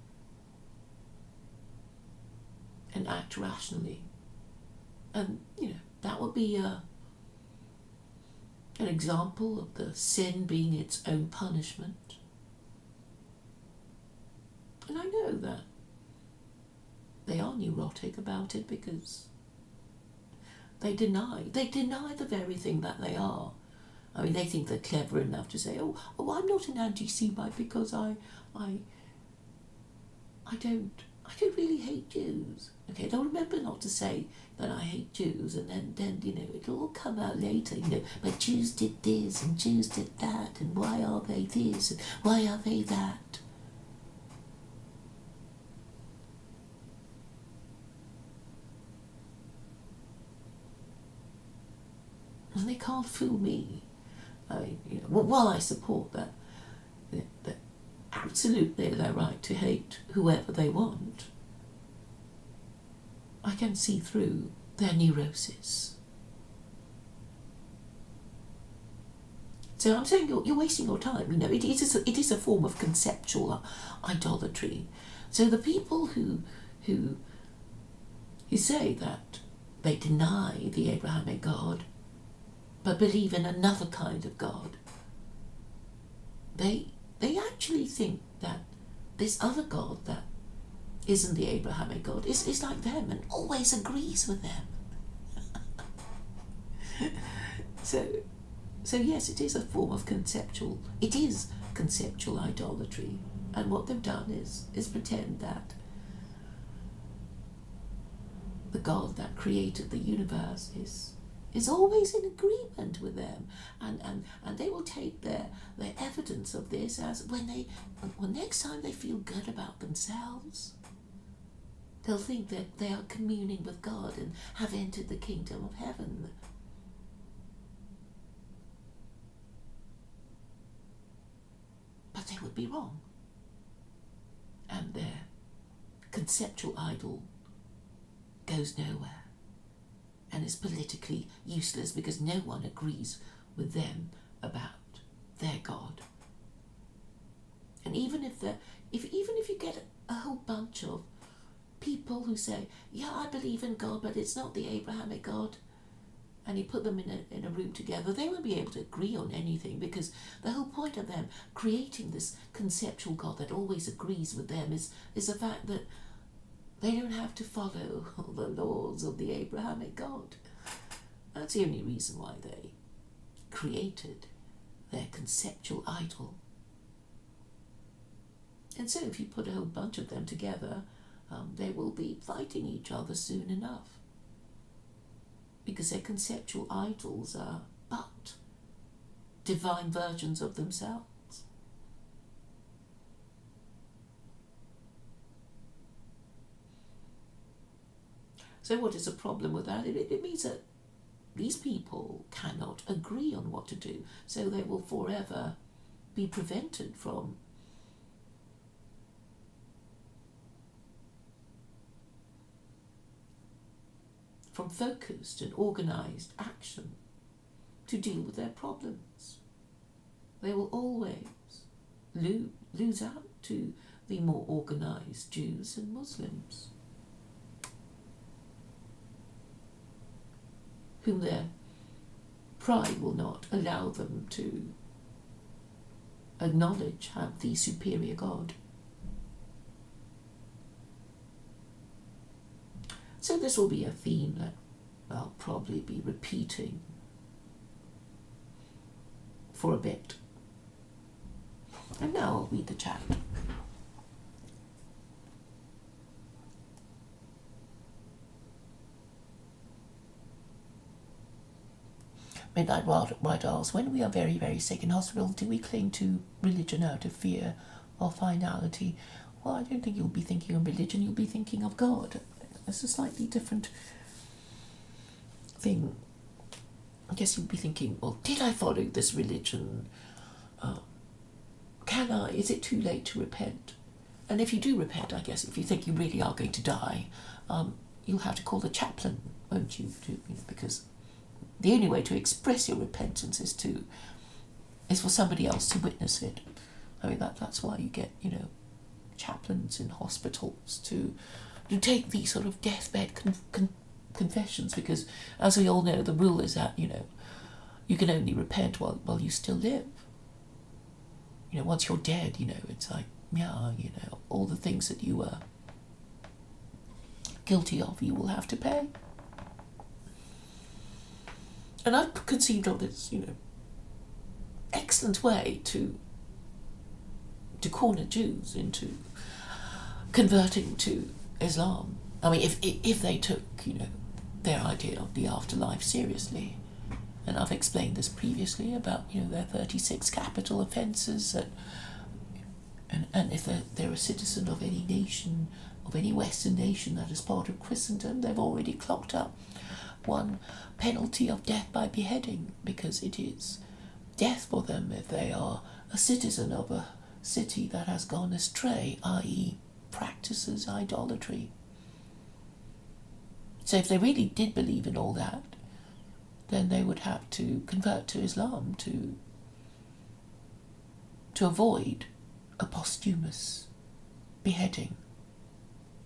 and act rationally. And that would be an example of the sin being its own punishment. And I know that they are neurotic about it because they deny the very thing that they are. I mean, they think they're clever enough to say, oh, I'm not an anti-Semite because I don't really hate Jews. Okay, they'll remember not to say that I hate Jews, and then it'll all come out later, but Jews did this and Jews did that, and why are they this and why are they that? And they can't fool me. I mean, while I support that absolutely their right to hate whoever they want, I can see through their neurosis. So I'm saying you're wasting your time. It is a form of conceptual idolatry. So the people who say that they deny the Abrahamic God but believe in another kind of God, they actually think that this other God that isn't the Abrahamic God is like them and always agrees with them. So yes, it is a form of conceptual idolatry, and what they've done is pretend that the God that created the universe is always in agreement with them, and they will take their evidence of this as when next time they feel good about themselves, they'll think that they are communing with God and have entered the kingdom of heaven. But they would be wrong. And their conceptual idol goes nowhere and is politically useless because no one agrees with them about their God. And even if you get a whole bunch of people who say, yeah, I believe in God, but it's not the Abrahamic God, and you put them in a room together, they won't be able to agree on anything, because the whole point of them creating this conceptual God that always agrees with them is the fact that they don't have to follow the laws of the Abrahamic God. That's the only reason why they created their conceptual idol. And so if you put a whole bunch of them together, they will be fighting each other soon enough, because their conceptual idols are but divine versions of themselves. So what is the problem with that? It means that these people cannot agree on what to do, so they will forever be prevented from focused and organised action to deal with their problems. They will always lose out to the more organised Jews and Muslims, whom their pride will not allow them to acknowledge have the superior God. So this will be a theme that I'll probably be repeating for a bit. And now I'll read the chat. Midnight White asks, when we are very, very sick in hospital, do we cling to religion out of fear of finality? Well, I don't think you'll be thinking of religion, you'll be thinking of God. It's a slightly different thing. I guess you'd be thinking, well, did I follow this religion? Can I? Is it too late to repent? And if you do repent, I guess, if you think you really are going to die, you'll have to call the chaplain, won't you? Because the only way to express your repentance is for somebody else to witness it. I mean, that's why you get, chaplains in hospitals to take these sort of deathbed confessions, because, as we all know, the rule is that, you can only repent while you still live. Once you're dead, it's like, all the things that you were guilty of, you will have to pay. And I've conceived of this, excellent way to corner Jews into converting to Islam. I mean, if they took, their idea of the afterlife seriously. And I've explained this previously about, their 36 capital offences, and if they're a citizen of any nation, of any Western nation that is part of Christendom, they've already clocked up one penalty of death by beheading, because it is death for them if they are a citizen of a city that has gone astray, i.e. practices idolatry. So if they really did believe in all that, then they would have to convert to Islam to avoid a posthumous beheading.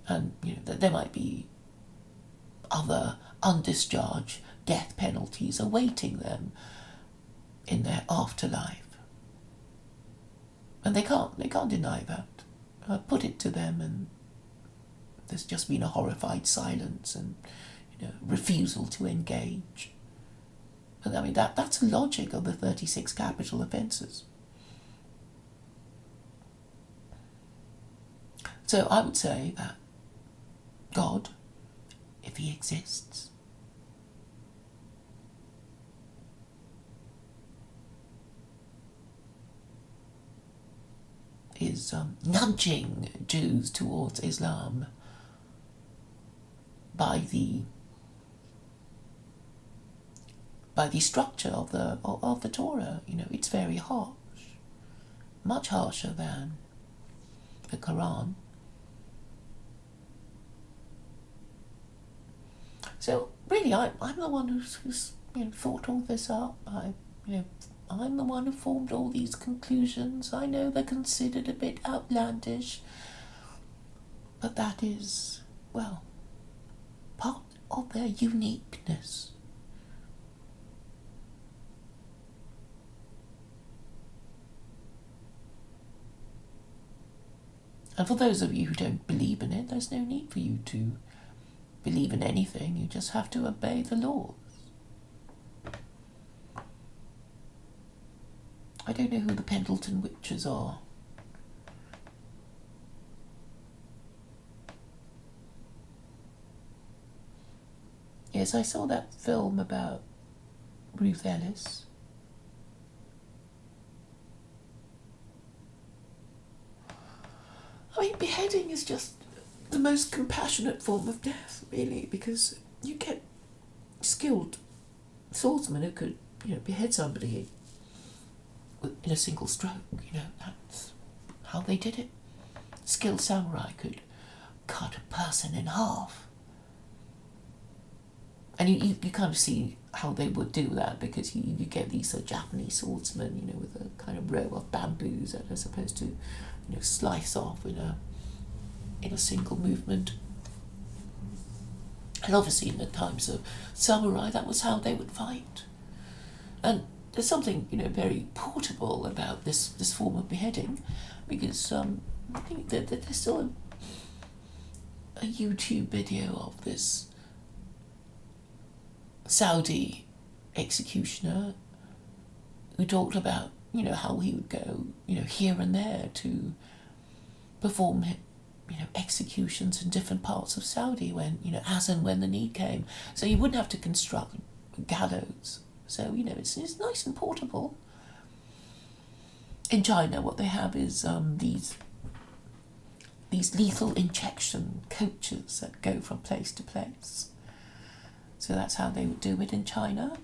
And there might be other undischarged death penalties awaiting them in their afterlife. And they can't deny that. put it to them, and there's just been a horrified silence and refusal to engage. But I mean, that's the logic of the 36 capital offences. So I would say that God, if he exists, is nudging Jews towards Islam by the structure of the Torah. It's very harsh, much harsher than the Quran. So really, I'm the one who's thought all this up. I'm the one who formed all these conclusions. I know they're considered a bit outlandish, but that is, well, part of their uniqueness. And for those of you who don't believe in it, there's no need for you to believe in anything. You just have to obey the laws. I don't know who the Pendleton Witches are. Yes, I saw that film about Ruth Ellis. I mean, beheading is just the most compassionate form of death, really, because you get skilled swordsmen who could, behead somebody in a single stroke. That's how they did it. Skilled samurai could cut a person in half. And you kind of see how they would do that, because you get these Japanese swordsmen, with a kind of row of bamboos that are supposed to, slice off in a single movement. And obviously in the times of samurai, that was how they would fight. And there's something, very portable about this form of beheading, because I think that there's still a YouTube video of this Saudi executioner who talked about, how he would go, here and there to perform, executions in different parts of Saudi when, as and when the need came. So you wouldn't have to construct gallows. So, it's nice and portable. In China, what they have is these lethal injection coaches that go from place to place. So that's how they would do it in China.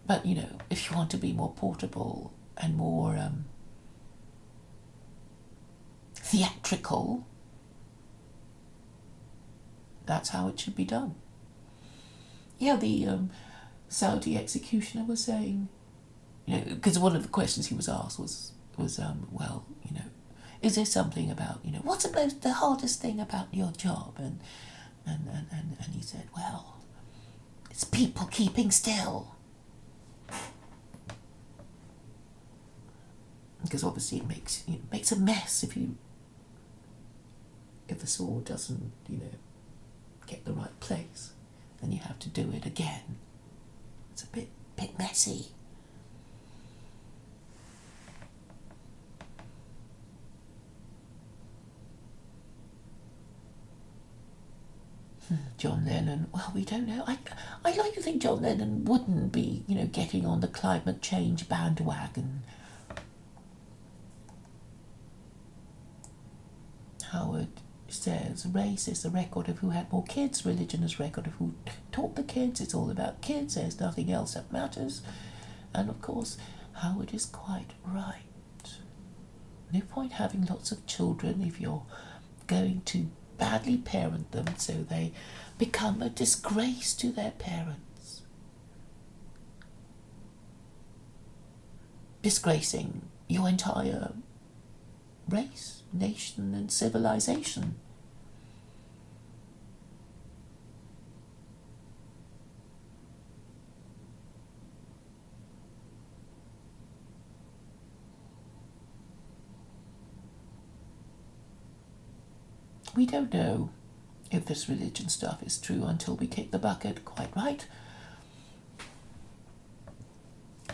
But, if you want to be more portable and more theatrical, that's how it should be done. Yeah, the Saudi executioner was saying, because one of the questions he was asked was well, is there something about, what's the hardest thing about your job? And he said, well, it's people keeping still. Because obviously it makes a mess if the sword doesn't, get the right place. Then you have to do it again. It's a bit messy. John Lennon, well, we don't know. I like to think John Lennon wouldn't be, getting on the climate change bandwagon. Howard says race is the record of who had more kids, religion is record of who taught the kids, it's all about kids, there's nothing else that matters. And of course, Howard is quite right. No point having lots of children if you're going to badly parent them so they become a disgrace to their parents. Disgracing your entire race, nation and civilization. We don't know if this religion stuff is true until we kick the bucket, quite right.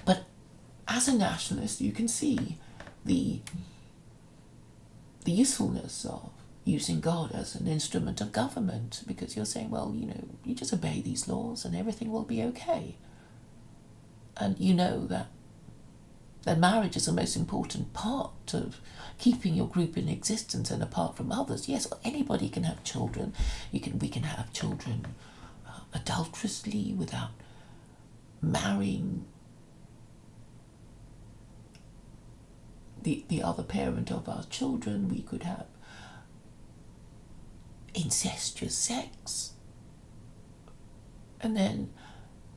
But as a nationalist, you can see the usefulness of using God as an instrument of government, because you're saying, well, you just obey these laws and everything will be okay. And you know that marriage is the most important part of keeping your group in existence and apart from others. Yes, anybody can have children. We can have children adulterously without marrying the other parent of our children. We could have incestuous sex and then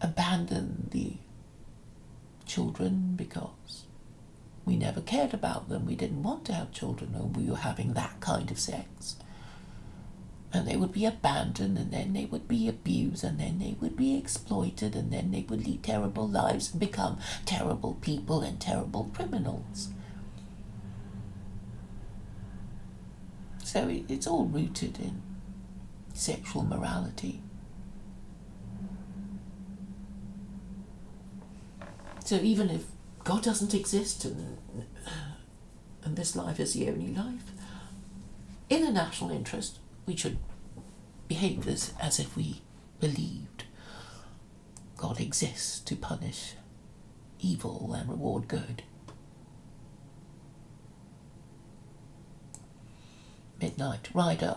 abandon the children because we never cared about them. We didn't want to have children, or we were having that kind of sex. And they would be abandoned, and then they would be abused, and then they would be exploited, and then they would lead terrible lives and become terrible people and terrible criminals. So it's all rooted in sexual morality. So even if God doesn't exist and this life is the only life, in the national interest, we should behave as if we believed God exists to punish evil and reward good. Midnight Rider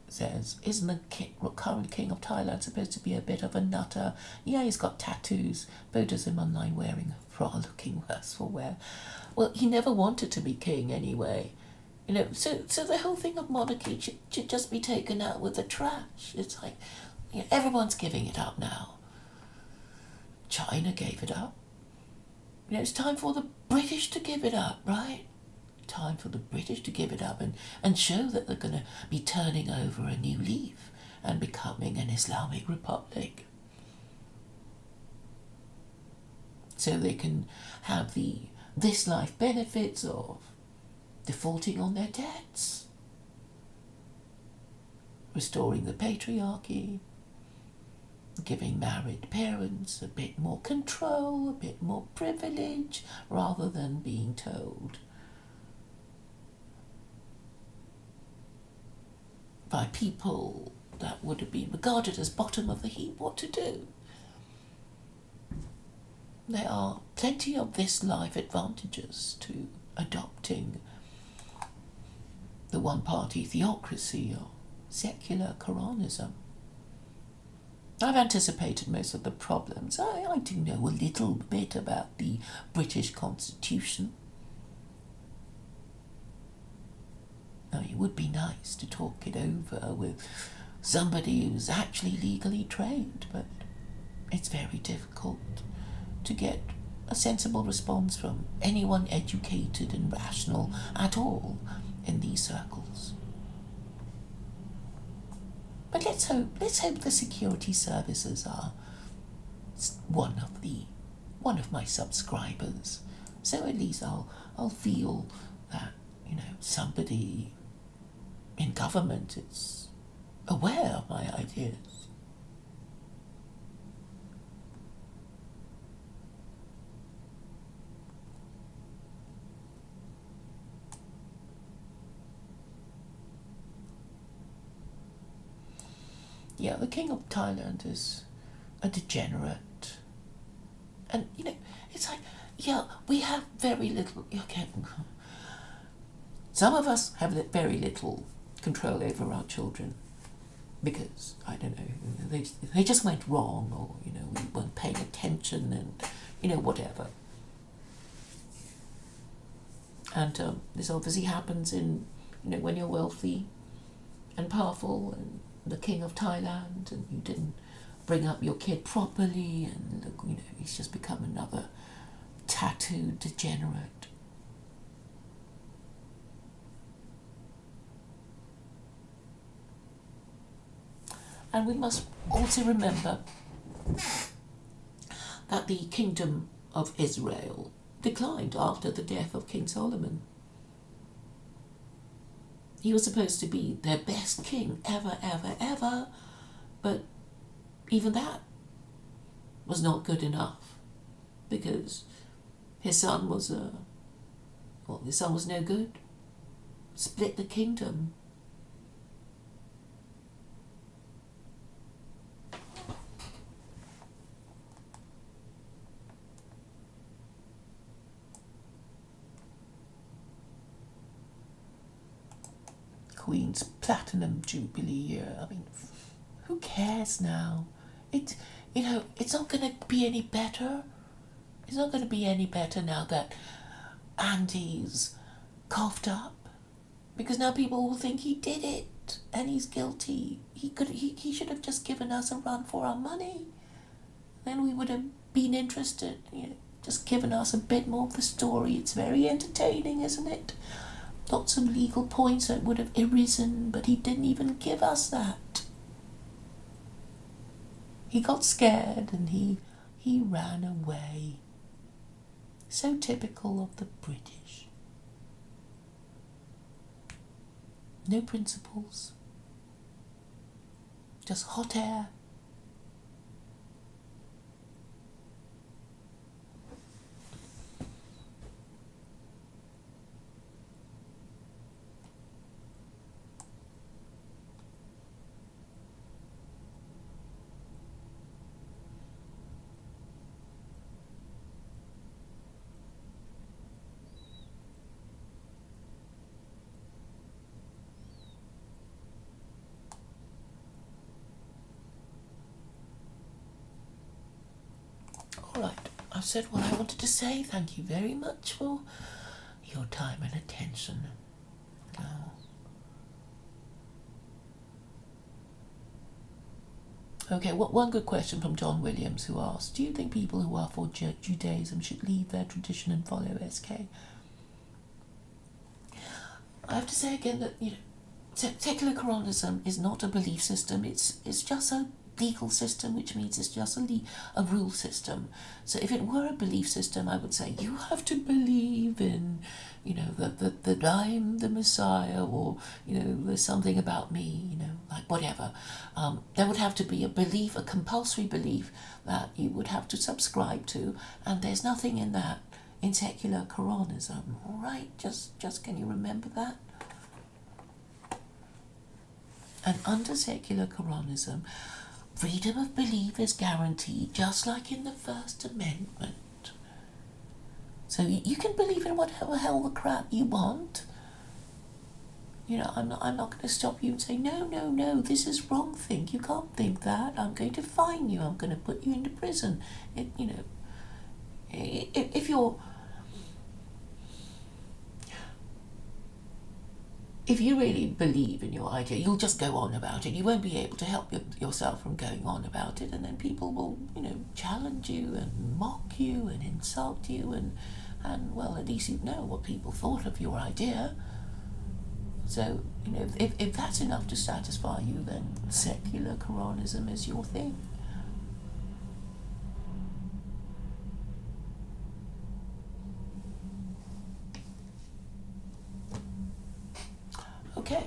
says, isn't the current king of Thailand supposed to be a bit of a nutter? Yeah, he's got tattoos, photos of him online wearing a bra, looking worse for wear. Well, he never wanted to be king anyway. So the whole thing of monarchy should just be taken out with the trash. It's like, everyone's giving it up now. China gave it up. It's time for the British to give it up, right? Time for the British to give it up and show that they're going to be turning over a new leaf and becoming an Islamic republic. So they can have this life benefits of defaulting on their debts, restoring the patriarchy, giving married parents a bit more control, a bit more privilege, rather than being told by people that would have been regarded as bottom of the heap what to do. There are plenty of this life advantages to adopting the one-party theocracy or secular Quranism. I've anticipated most of the problems. I do know a little bit about the British Constitution. It would be nice to talk it over with somebody who's actually legally trained, but it's very difficult to get a sensible response from anyone educated and rational at all in these circles. But let's hope the security services are one of my subscribers. So at least I'll feel that, somebody in government is aware of my ideas. Yeah, the King of Thailand is a degenerate. And, it's like, we have very little... Okay, some of us have very little control over our children because, I don't know, they just went wrong, or, we weren't paying attention and, whatever. And this obviously happens in, when you're wealthy and powerful and the King of Thailand, and you didn't bring up your kid properly, and look, he's just become another tattooed degenerate. And we must also remember that the kingdom of Israel declined after the death of King Solomon. He was supposed to be their best king ever, ever, ever, but even that was not good enough because his son was his son was no good. Split the kingdom. Queen's Platinum Jubilee year. I mean, who cares now? It's not going to be any better. It's not going to be any better now that Andy's coughed up, because now people will think he did it and he's guilty. He should have just given us a run for our money. Then we would have been interested. Just given us a bit more of the story. It's very entertaining, isn't it? Lots of legal points that would have arisen, but he didn't even give us that. He got scared and he ran away. So typical of the British. No principles. Just hot air. Alright, I've said what I wanted to say. Thank you very much for your time and attention. Okay, one good question from John Williams, who asked, do you think people who are for Judaism should leave their tradition and follow SK? I have to say again that, secular Quranism is not a belief system. It's just a legal system, which means it's just a rule system. So if it were a belief system, I would say you have to believe in, that I'm the Messiah, or, there's something about me, like whatever. There would have to be a belief, a compulsory belief that you would have to subscribe to, and there's nothing in that in secular Quranism, right? Just can you remember that? And under secular Quranism, freedom of belief is guaranteed, just like in the First Amendment. So you can believe in whatever hell the crap you want. I'm not going to stop you and say, no, this is wrong think. You can't think that. I'm going to fine you. I'm going to put you into prison. If you really believe in your idea, you'll just go on about it. You won't be able to help yourself from going on about it, and then people will, challenge you and mock you and insult you, and well, at least you know what people thought of your idea. So, if that's enough to satisfy you, then secular Quranism is your thing. Okay.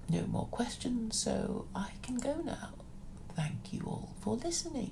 No more questions, so I can go now. Thank you all for listening.